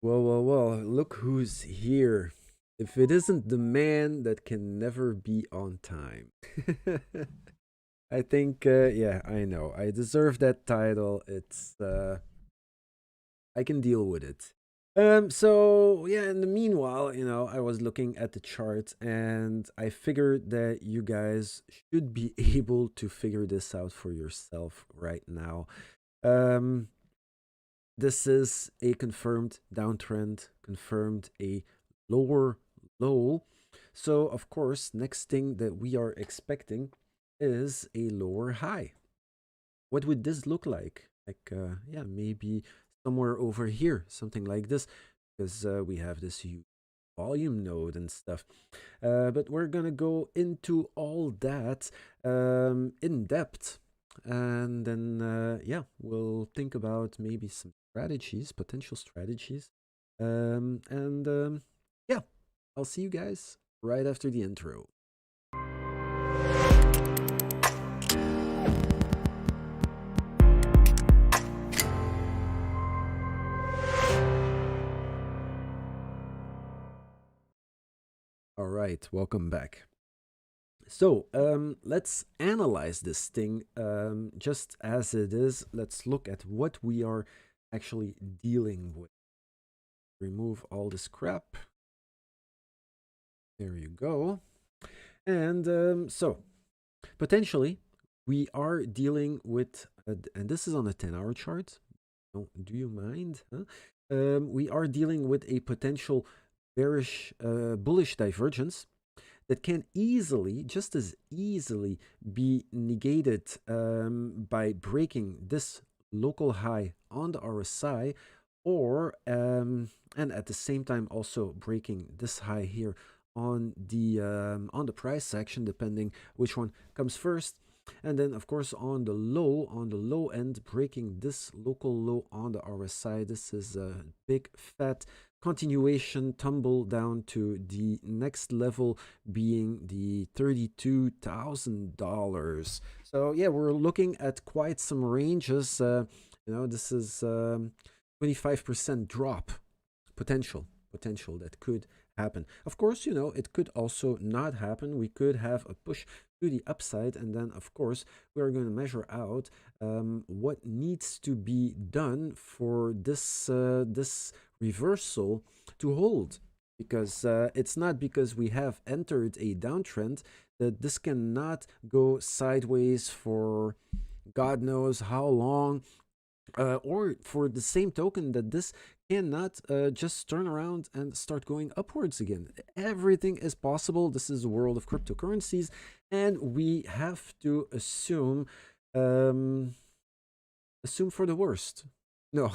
Well, look who's here. If it isn't the man that can never be on time. I think, yeah, I know. I deserve that title. I can deal with it. So yeah, in the meanwhile, I was looking at the chart and I figured that you guys should be able to figure this out for yourself right now. Um, This is a confirmed downtrend, confirmed a lower low. So, of course, next thing that we are expecting is a lower high. What would this look like? Yeah, maybe somewhere over here, something like this, because we have this huge volume node and stuff. But we're gonna go into all that in depth, and then yeah, we'll think about maybe some strategies, potential strategies, and yeah, I'll see you guys right after the intro. All right, welcome back. So let's analyze this thing just as it is. Let's look at what we are actually dealing with. Remove all this crap. There you go. And so potentially we are dealing with, and this is on a 10-hour chart. Do you mind? Huh? We are dealing with a potential bearish, bullish divergence that can easily, just as easily, be negated by breaking this local high on the RSI, or and at the same time also breaking this high here on the price section, depending which one comes first. And then, of course, on the low end, breaking this local low on the RSI. This is a big fat continuation tumble down to the next level, being the $32,000. So yeah, we're looking at quite some ranges. This is 25% drop potential that could happen. Of course, it could also not happen. We could have a push to the upside, and then of course we're going to measure out what needs to be done for this reversal to hold, because it's not because we have entered a downtrend that this cannot go sideways for God knows how long, or for the same token that this cannot just turn around and start going upwards again. Everything is possible. This is the world of cryptocurrencies, and we have to um, assume for the worst. No,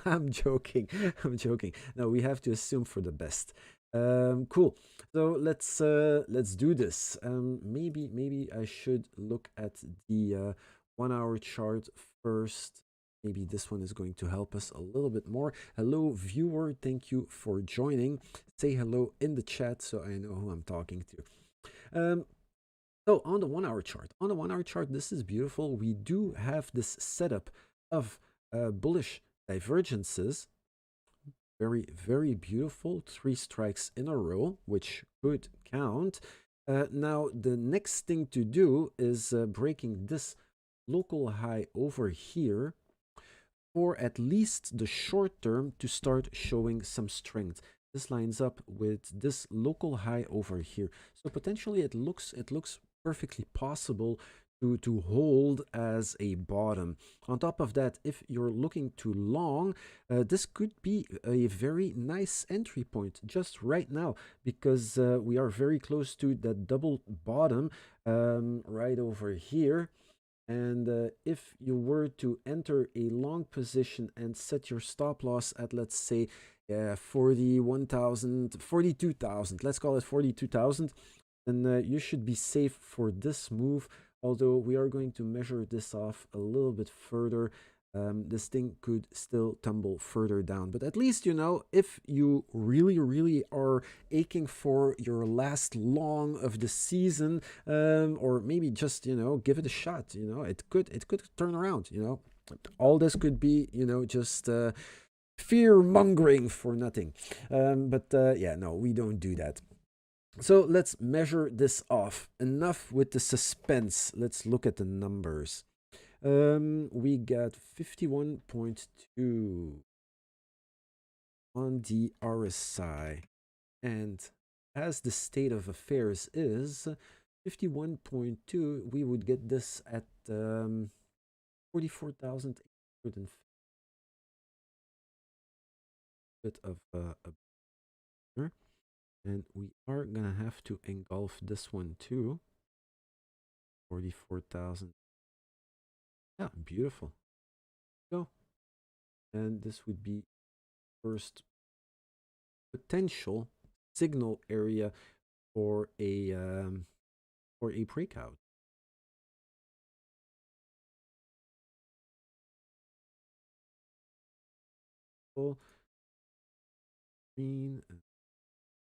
I'm joking. I'm joking. No, we have to assume for the best. Cool. So let's do this. Maybe I should look at the 1 hour chart first. Maybe this one is going to help us a little bit more. Hello, viewer. Thank you for joining. Say hello in the chat so I know who I'm talking to. So on the 1 hour chart, this is beautiful. We do have this setup of bullish divergences. Very, very beautiful. 3 strikes in a row, which could count. Now, the next thing to do is breaking this local high over here, for at least the short term to start showing some strength. This lines up with this local high over here. So potentially it looks perfectly possible to hold as a bottom. On top of that, if you're looking to long, this could be a very nice entry point just right now, because we are very close to that double bottom right over here. And if you were to enter a long position and set your stop loss at, let's say, 42,000, let's call it 42,000, then you should be safe for this move. Although we are going to measure this off a little bit further, this thing could still tumble further down. But at least, if you really are aching for your last long of the season, or maybe just, give it a shot, it could turn around, all this could be, just fear mongering for nothing. Yeah, no, we don't do that. So let's measure this off. Enough with the suspense. Let's look at the numbers. We got 51.2 on the RSI. And as the state of affairs is 51.2, we would get this at 44,800 bit of a burner. And we are gonna have to engulf this one too. 44,000. Yeah, beautiful. Go. And this would be first potential signal area for a breakout. Green and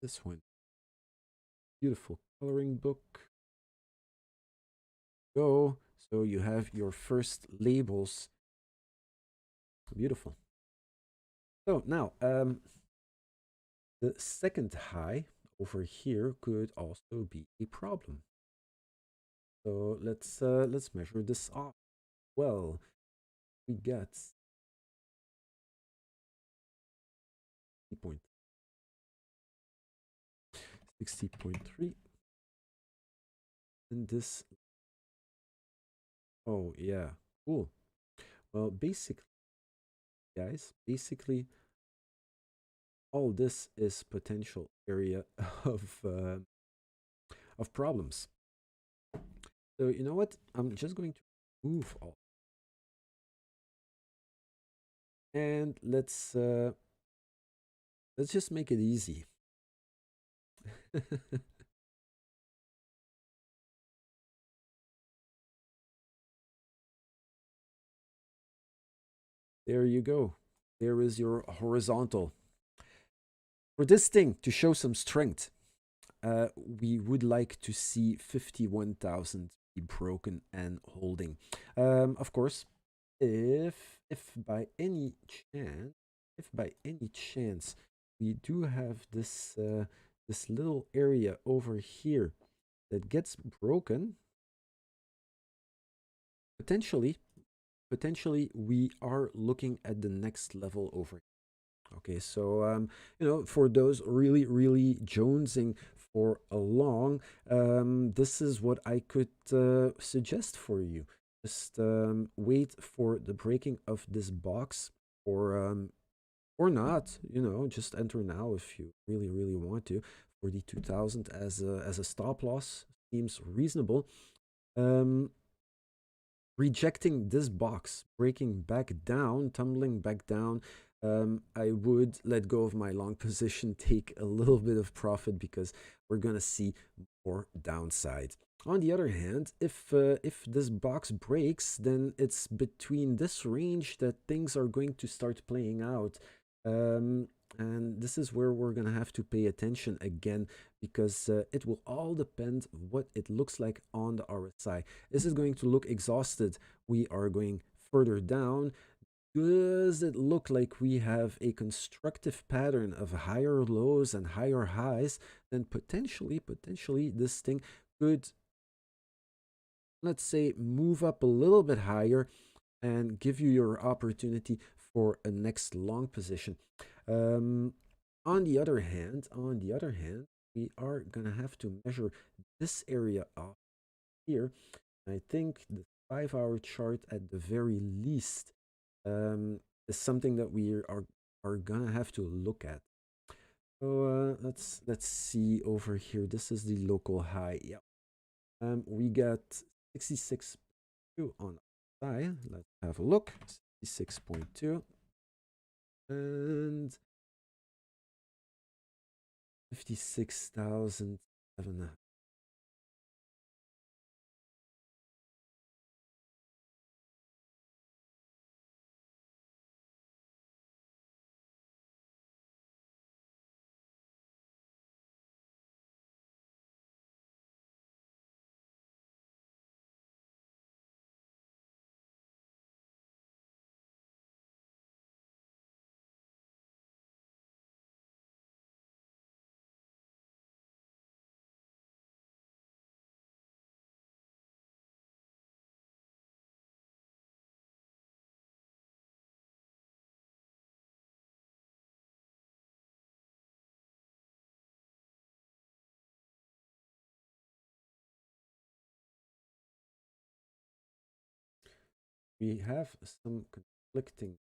this one. Beautiful coloring book. Go. So you have your first labels. Beautiful. So now, the second high over here could also be a problem. So let's measure this off. Well, we got 60.3, and this. Oh yeah, cool. Well, basically, guys, basically all this is potential area of problems. So you know what? I'm just going to move all, and let's just make it easy. There you go. There is your horizontal. For this thing to show some strength, we would like to see 51,000 be broken and holding. Of course, if by any chance, we do have this little area over here that gets broken, potentially we are looking at the next level over. Okay, so for those really jonesing for a long, this is what I could suggest for you. Just wait for the breaking of this box, or not. Just enter now if you really want to. 42,000 as a stop loss seems reasonable. Um, Rejecting this box, breaking back down, tumbling back down, I would let go of my long position, take a little bit of profit because we're gonna see more downside. On the other hand, if this box breaks, then it's between this range that things are going to start playing out. And this is where we're gonna have to pay attention again, because it will all depend what it looks like on the RSI. Is it going to look exhausted? We are going further down. Does it look like we have a constructive pattern of higher lows and higher highs? Then potentially this thing could, let's say, move up a little bit higher and give you your opportunity for a next long position. On the other hand, we are gonna have to measure this area off here. I think the 5-hour chart at the very least is something that we are gonna have to look at. So let's see over here. This is the local high. Yeah. We got 66.2 on the side. Let's have a look. 66.2 and 56,007. we have some conflicting.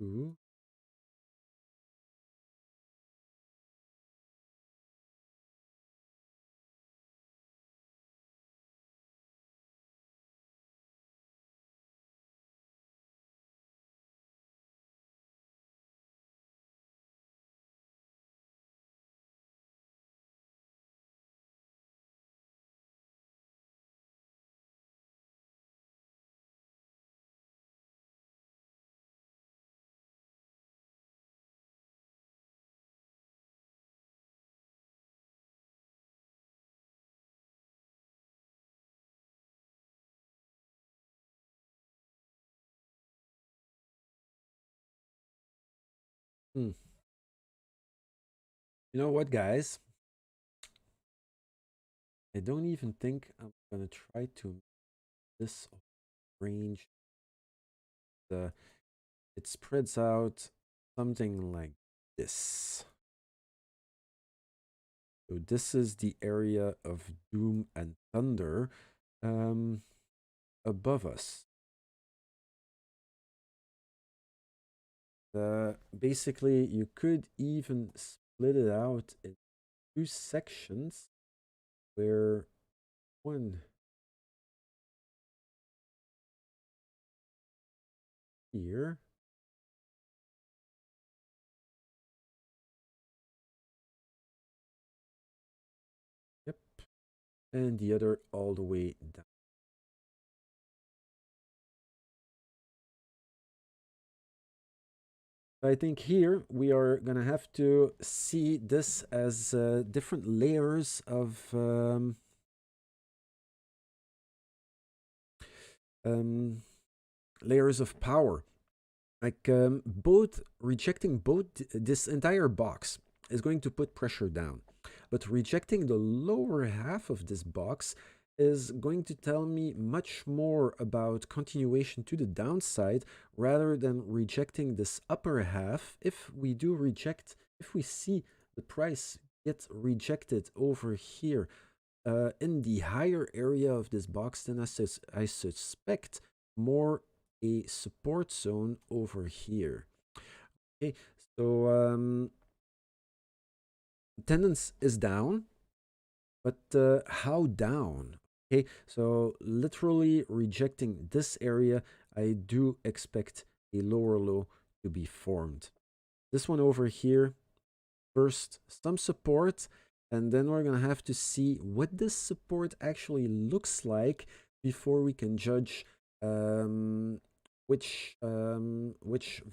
Ooh. Hmm. You know what, guys? I don't even think I'm gonna try to make this range. The It spreads out something like this. So this is the area of doom and thunder um, above us. Basically, you could even split it out in two sections where one here, yep, and the other all the way down. I think here we are gonna have to see this as different layers of um, layers of power. Like both rejecting both this entire box is going to put pressure down, but rejecting the lower half of this box is going to tell me much more about continuation to the downside rather than rejecting this upper half. If we do reject, if we see the price get rejected over here in the higher area of this box, then I suspect more a support zone over here. Okay, so attendance is down, but how down? Okay, so literally rejecting this area, I do expect a lower low to be formed. This one over here, first some support, and then we're gonna have to see what this support actually looks like before we can judge which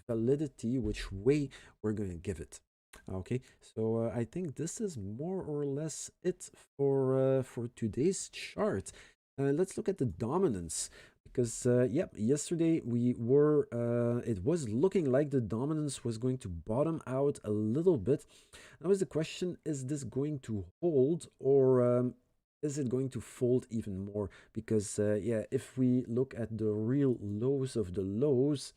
validity, which way we're gonna give it. Okay, so I think this is more or less it for today's chart. Let's look at the dominance because yep, yesterday we were it was looking like the dominance was going to bottom out a little bit. Now is the question, is this going to hold or is it going to fold even more? Because yeah, if we look at the real lows of the lows,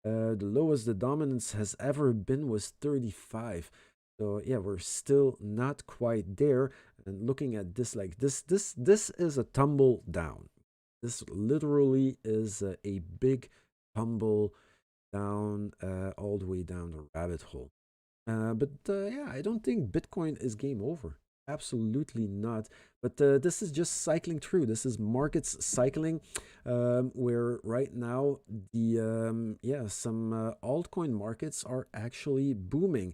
the lowest the dominance has ever been was 35. So yeah, we're still not quite there. And looking at this like this is a tumble down. This literally is a big tumble down, all the way down the rabbit hole. But yeah, I don't think Bitcoin is game over. Absolutely not. But this is just cycling through. This is markets cycling, where right now the yeah, some altcoin markets are actually booming.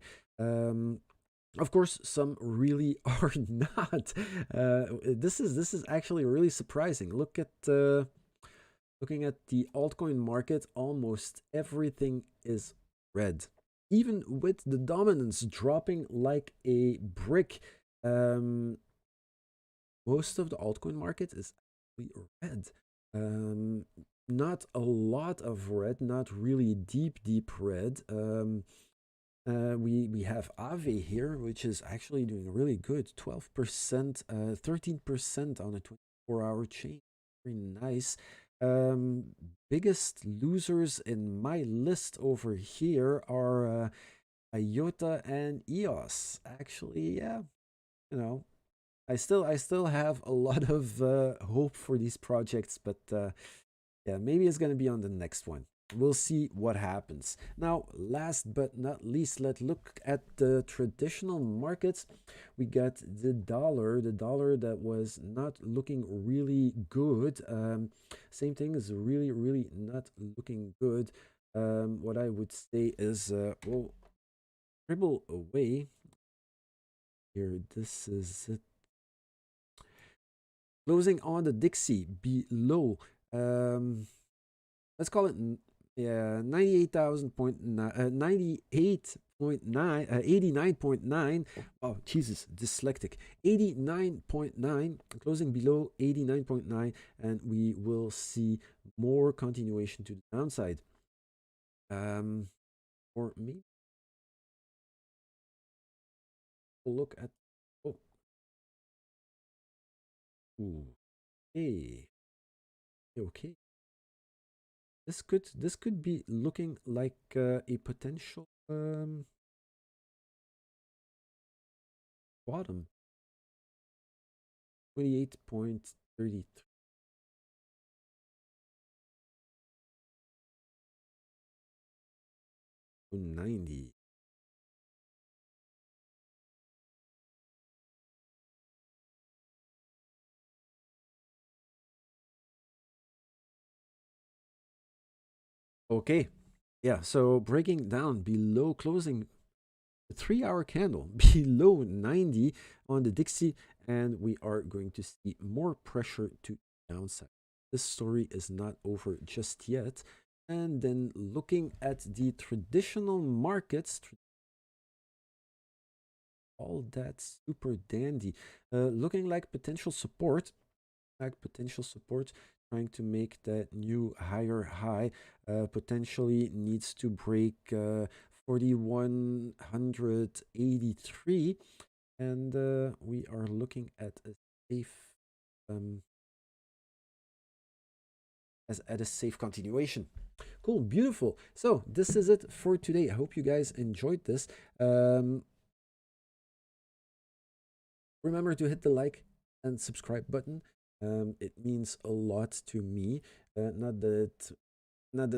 Of course, some really are not. This is actually really surprising. Look at looking at the altcoin market. Almost everything is red, even with the dominance dropping like a brick. Um, Most of the altcoin market is actually red. Um, Not a lot of red, not really deep red. We have Ave here, which is actually doing really good, 12%, 13% on a 24-hour chain. Very nice. Um, Biggest losers in my list over here are IOTA and EOS. Actually, yeah, you know, I still have a lot of hope for these projects, but yeah, maybe it's gonna be on the next one. We'll see what happens. Now, last but not least, let's look at the traditional markets. We got the dollar that was not looking really good. Same thing is really, really not looking good. What I would say is, we'll dribble away here. This is it. Closing on the Dixie below. Let's call it, yeah, 98,000.9, 98.9, 89.9. Oh, Jesus, dyslectic. 89.9, closing below 89.9, and we will see more continuation to the downside. Or maybe we'll look at, oh, ooh, hey, okay. This could be looking like a potential bottom. 28.33 to 90. Okay. Yeah, so breaking down below closing the 3 hour candle below 90 on the Dixie, and we are going to see more pressure to downside. This story is not over just yet. And then looking at the traditional markets, all that super dandy, looking like potential support, trying to make that new higher high, potentially needs to break 4183, and we are looking at a safe, um, as at a safe continuation. Cool, beautiful. So this is it for today. I hope you guys enjoyed this. Remember to hit the like and subscribe button. It means a lot to me. Not that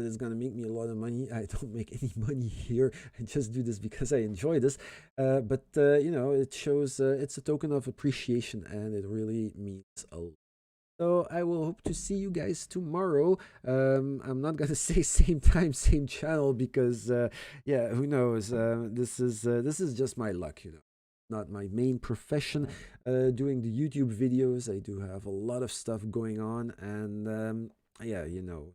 it's gonna make me a lot of money. I don't make any money here. I just do this because I enjoy this. But you know, it shows, it's a token of appreciation, and it really means a lot. So I will hope to see you guys tomorrow. I'm not gonna say same time, same channel, because yeah, who knows? This is just my luck, you know. Not my main profession. Doing the YouTube videos, I do have a lot of stuff going on, and yeah, you know,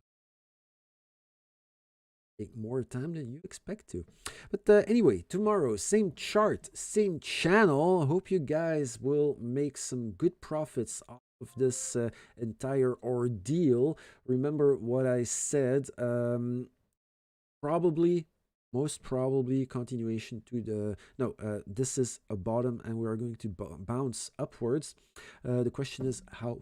take more time than you expect to. But anyway, tomorrow, same chart, same channel. Hope you guys will make some good profits off of this entire ordeal. Remember what I said. Probably, most probably, continuation to the, no, this is a bottom, and we are going to bounce upwards. The question is, how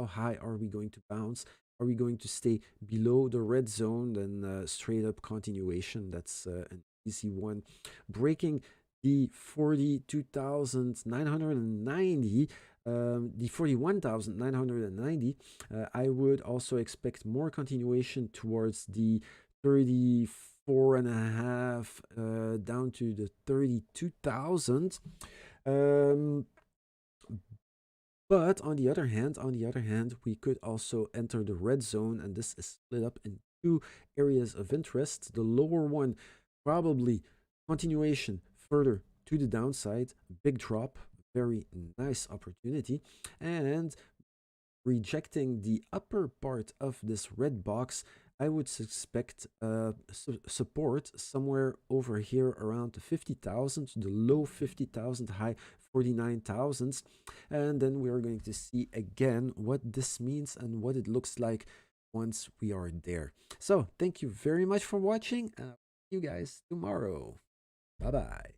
high are we going to bounce? Are we going to stay below the red zone? Then straight up continuation. That's an easy one. Breaking the 42,990, the 41,990. I would also expect more continuation towards the 34 and a half, down to the 32,000. But on the other hand, we could also enter the red zone, and this is split up in two areas of interest. The lower one, probably continuation further to the downside, big drop, very nice opportunity, and rejecting the upper part of this red box, I would suspect support somewhere over here around the 50,000, the low 50,000, high 49,000. And then we are going to see again what this means and what it looks like once we are there. So thank you very much for watching. See you guys tomorrow. Bye bye.